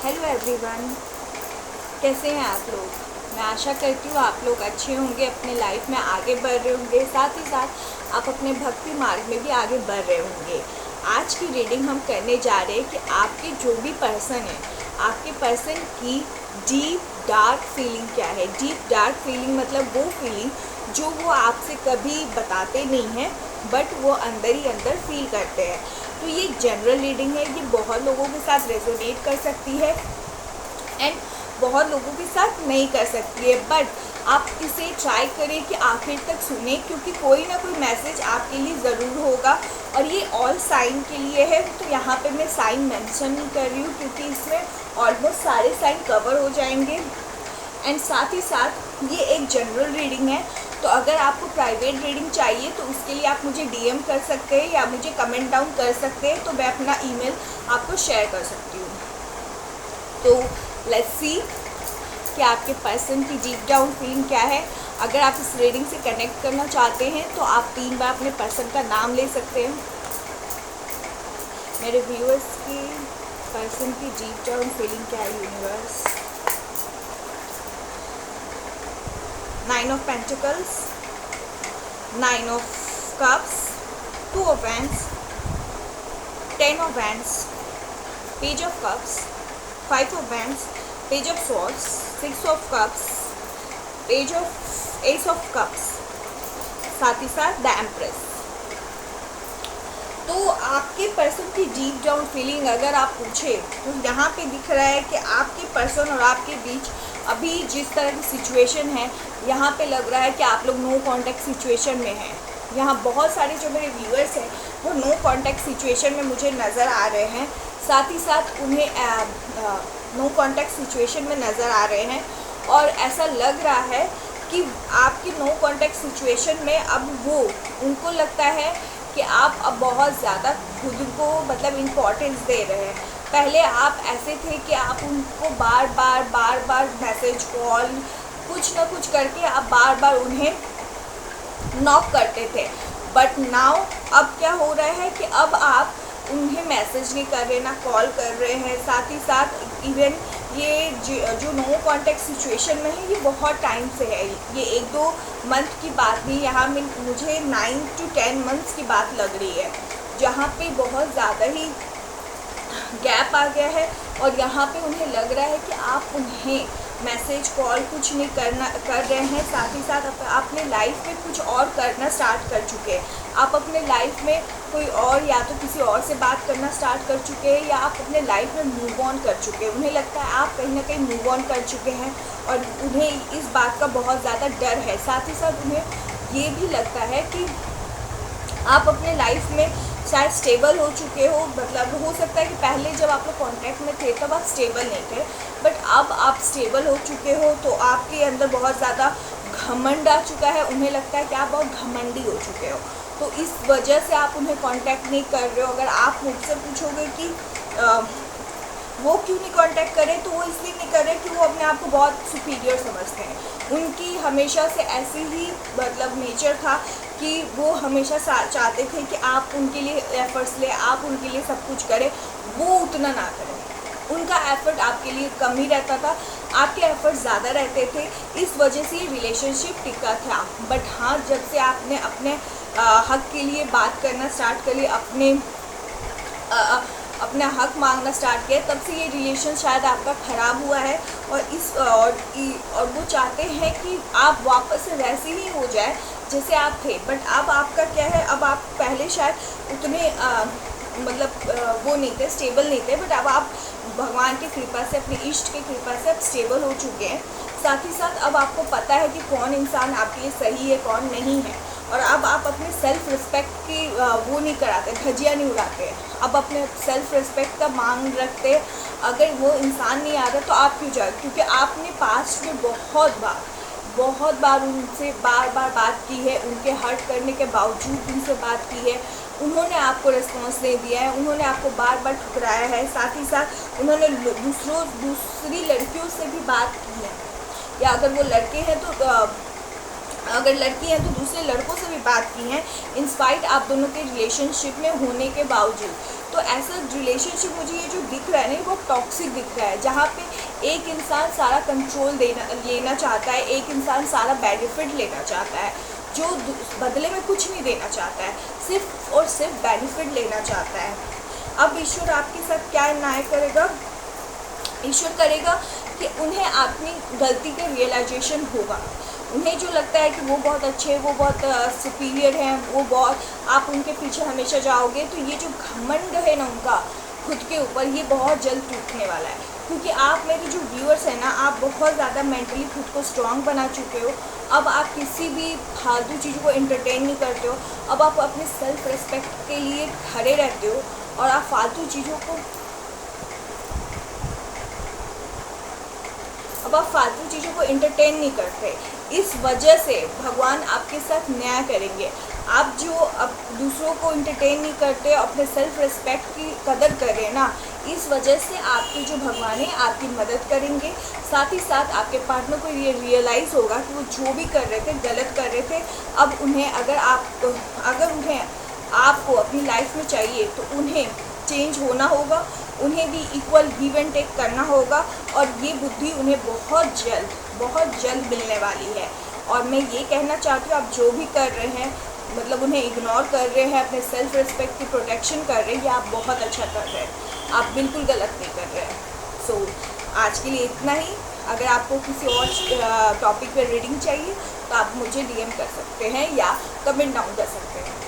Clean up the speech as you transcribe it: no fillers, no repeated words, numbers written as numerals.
Hello everyone, कैसे हैं आप लोग। मैं आशा करती हूँ आप लोग अच्छे होंगे, अपने लाइफ में आगे बढ़ रहे होंगे, साथ ही साथ आप अपने भक्ति मार्ग में भी आगे बढ़ रहे होंगे। आज की रीडिंग हम करने जा रहे हैं कि आपके जो भी पर्सन है, आपके पर्सन की डीप डार्क फीलिंग क्या है। डीप डार्क फीलिंग मतलब वो फीलिंग जो वो आपसे कभी बताते नहीं हैं, बट वो अंदर ही अंदर फील करते हैं। तो ये जनरल रीडिंग है, ये बहुत लोगों के साथ रेजोनेट कर सकती है एंड बहुत लोगों के साथ नहीं कर सकती है, बट आप इसे ट्राई करें कि आखिर तक सुने, क्योंकि कोई ना कोई मैसेज आपके लिए ज़रूर होगा। और ये ऑल साइन के लिए है, तो यहाँ पे मैं साइन मेंशन नहीं कर रही हूँ क्योंकि इसमें ऑलमोस्ट सारे साइन कवर हो जाएंगे। एंड साथ ही साथ ये एक जनरल रीडिंग है, तो अगर आपको प्राइवेट रीडिंग चाहिए तो उसके लिए आप मुझे डीएम कर सकते हैं या मुझे कमेंट डाउन कर सकते हैं, तो मैं अपना ईमेल आपको शेयर कर सकती हूँ। तो लेट्स सी कि आपके पर्सन की डीप डाउन फीलिंग क्या है। अगर आप इस रीडिंग से कनेक्ट करना चाहते हैं तो आप 3 बार अपने पर्सन का नाम ले सकते हैं। मेरे व्यूअर्स की पर्सन की डीप डाउन फीलिंग क्या है universe. 9 of Pentacles, 9 of Cups, 2 of Wands, 10 of Wands, Page of Cups, 5 of Wands, Page of Swords, 6 of Cups, Page of Ace of Cups, साथ ही साथ द एम्प्रेस। तो आपके person की deep down feeling अगर आप पूछे तो यहाँ पे दिख रहा है कि आपके पर्सन और आपके बीच अभी जिस तरह की सिचुएशन है, यहाँ पे लग रहा है कि आप लोग नो कांटेक्ट सिचुएशन में हैं। यहाँ बहुत सारे जो मेरे व्यूअर्स हैं वो नो कांटेक्ट सिचुएशन में मुझे नज़र आ रहे हैं, साथ ही साथ उन्हें नो कांटेक्ट सिचुएशन में नज़र आ रहे हैं। और ऐसा लग रहा है कि आपकी नो कांटेक्ट सिचुएशन में अब वो उनको लगता है कि आप अब बहुत ज़्यादा खुद को मतलब इम्पोर्टेंस दे रहे हैं। पहले आप ऐसे थे कि आप उनको बार बार मैसेज कॉल कुछ ना कुछ करके आप बार बार उन्हें नॉक करते थे, बट नाउ अब क्या हो रहा है कि अब आप उन्हें मैसेज नहीं कर रहे, ना कॉल कर रहे हैं। साथ ही साथ इवन ये जो नो कांटेक्ट सिचुएशन में है ये बहुत टाइम से है, ये 1-2 मंथ की बात नहीं, यहाँ में मुझे 9 to 10 मंथ्स की बात लग रही है, जहाँ पे बहुत ज़्यादा ही गैप आ गया है। और यहाँ पे उन्हें लग रहा है कि आप उन्हें मैसेज कॉल कुछ नहीं कर रहे हैं। साथ ही साथ अपने लाइफ में कुछ और करना स्टार्ट कर चुके हैं। आप अपने लाइफ में कोई और या तो किसी और से बात करना स्टार्ट कर चुके हैं, या आप अपने लाइफ में मूव ऑन कर चुके हैं। उन्हें लगता है आप कहीं ना कहीं मूव ऑन कर चुके हैं और उन्हें इस बात का बहुत ज़्यादा डर है। साथ ही साथ उन्हें ये भी लगता है कि आप अपने लाइफ में शायद स्टेबल हो चुके हो। मतलब हो सकता है कि पहले जब आप लोग कॉन्टैक्ट में थे तब आप स्टेबल नहीं थे, बट अब आप स्टेबल हो चुके हो, तो आपके अंदर बहुत ज़्यादा घमंड आ चुका है। उन्हें लगता है कि आप बहुत घमंडी हो चुके हो, तो इस वजह से आप उन्हें कांटेक्ट नहीं कर रहे हो। अगर आप मुझसे पूछोगे कि वो क्यों नहीं कांटेक्ट करें, तो वो इसलिए नहीं कर रहे कि वो अपने आप को बहुत सुपीरियर समझते हैं। उनकी हमेशा से ऐसी ही मतलब नेचर था कि वो हमेशा चाहते थे कि आप उनके लिए एफर्ट्स लें, आप उनके लिए सब कुछ करें, वो उतना ना करें। उनका एफर्ट आपके लिए कम ही रहता था, आपके एफर्ट ज़्यादा रहते थे, इस वजह से ये रिलेशनशिप टिका था। बट हाँ, जब से आपने अपने हक के लिए बात करना स्टार्ट कर लिया, अपना हक मांगना स्टार्ट किया, तब से ये रिलेशन शायद आपका ख़राब हुआ है। और वो चाहते हैं कि आप वापस से वैसे ही हो जाए जैसे आप थे। बट अब आपका क्या है, अब आप पहले शायद उतने वो नहीं थे, स्टेबल नहीं थे, बट अब आप भगवान की कृपा से, अपने इष्ट की कृपा से अब स्टेबल हो चुके हैं। साथ ही साथ अब आपको पता है कि कौन इंसान आपके लिए सही है, कौन नहीं है। और अब आप अपने सेल्फ रिस्पेक्ट की वो नहीं कराते, धज्जियाँ नहीं उड़ाते, अब अपने सेल्फ रिस्पेक्ट का मांग रखते। अगर वो इंसान नहीं आ रहा तो आप क्यों जाए, क्योंकि आपने पास्ट में बहुत बार उनसे बार बात की है, उनके हर्ट करने के बावजूद उनसे बात की है। उन्होंने आपको रिस्पॉन्स नहीं दिया है, उन्होंने आपको बार ठुकराया है। साथ ही साथ उन्होंने दूसरी लड़कियों से भी बात की है, या अगर वो लड़के हैं तो अगर लड़की हैं तो दूसरे लड़कों से भी बात की हैं इंस्पाइट आप दोनों के रिलेशनशिप में होने के बावजूद। तो ऐसा रिलेशनशिप मुझे ये जो दिख रहा है ना वो टॉक्सिक दिख रहा है, जहाँ पे एक इंसान सारा कंट्रोल लेना चाहता है, एक इंसान सारा बेनिफिट लेना चाहता है, जो बदले में कुछ नहीं देना चाहता है, सिर्फ और सिर्फ बेनिफिट लेना चाहता है। अब ईश्वर आपके साथ क्या न्याय करेगा? ईश्वर करेगा कि उन्हें अपनी गलती का रियलाइजेशन होगा। उन्हें जो लगता है कि वो बहुत अच्छे, वो बहुत सुपीरियर हैं, वो बहुत, आप उनके पीछे हमेशा जाओगे, तो ये जो घमंड है ना उनका खुद के ऊपर, ये बहुत जल्द टूटने वाला है। क्योंकि आप मेरे जो व्यूअर्स हैं ना, आप बहुत ज़्यादा मेंटली खुद को स्ट्रांग बना चुके हो। अब आप किसी भी फालतू चीज़ों को एंटरटेन नहीं करते हो। अब आप अपने सेल्फ रिस्पेक्ट के लिए खड़े रहते हो और आप फालतू चीज़ों को एंटरटेन नहीं करते। इस वजह से भगवान आपके साथ न्याय करेंगे। आप जो अब दूसरों को एंटरटेन नहीं करते, अपने सेल्फ रिस्पेक्ट की कदर करें ना, इस वजह से आपके जो भगवान है आपकी मदद करेंगे। साथ ही साथ आपके पार्टनर को ये रियलाइज़ होगा कि वो जो भी कर रहे थे गलत कर रहे थे। अब उन्हें अगर उन्हें आपको अपनी लाइफ में चाहिए तो उन्हें चेंज होना होगा, उन्हें भी इक्वल गिव एंड टेक करना होगा। और ये बुद्धि उन्हें बहुत जल्द मिलने वाली है। और मैं ये कहना चाहती हूँ, आप जो भी कर रहे हैं, मतलब उन्हें इग्नोर कर रहे हैं, अपने सेल्फ रिस्पेक्ट की प्रोटेक्शन कर रहे हैं, ये आप बहुत अच्छा कर रहे हैं, आप बिल्कुल गलत नहीं कर रहे हैं। सो आज के लिए इतना ही। अगर आपको किसी और टॉपिक पर रीडिंग चाहिए तो आप मुझे DM कर सकते हैं या कमेंट डाउन कर सकते हैं।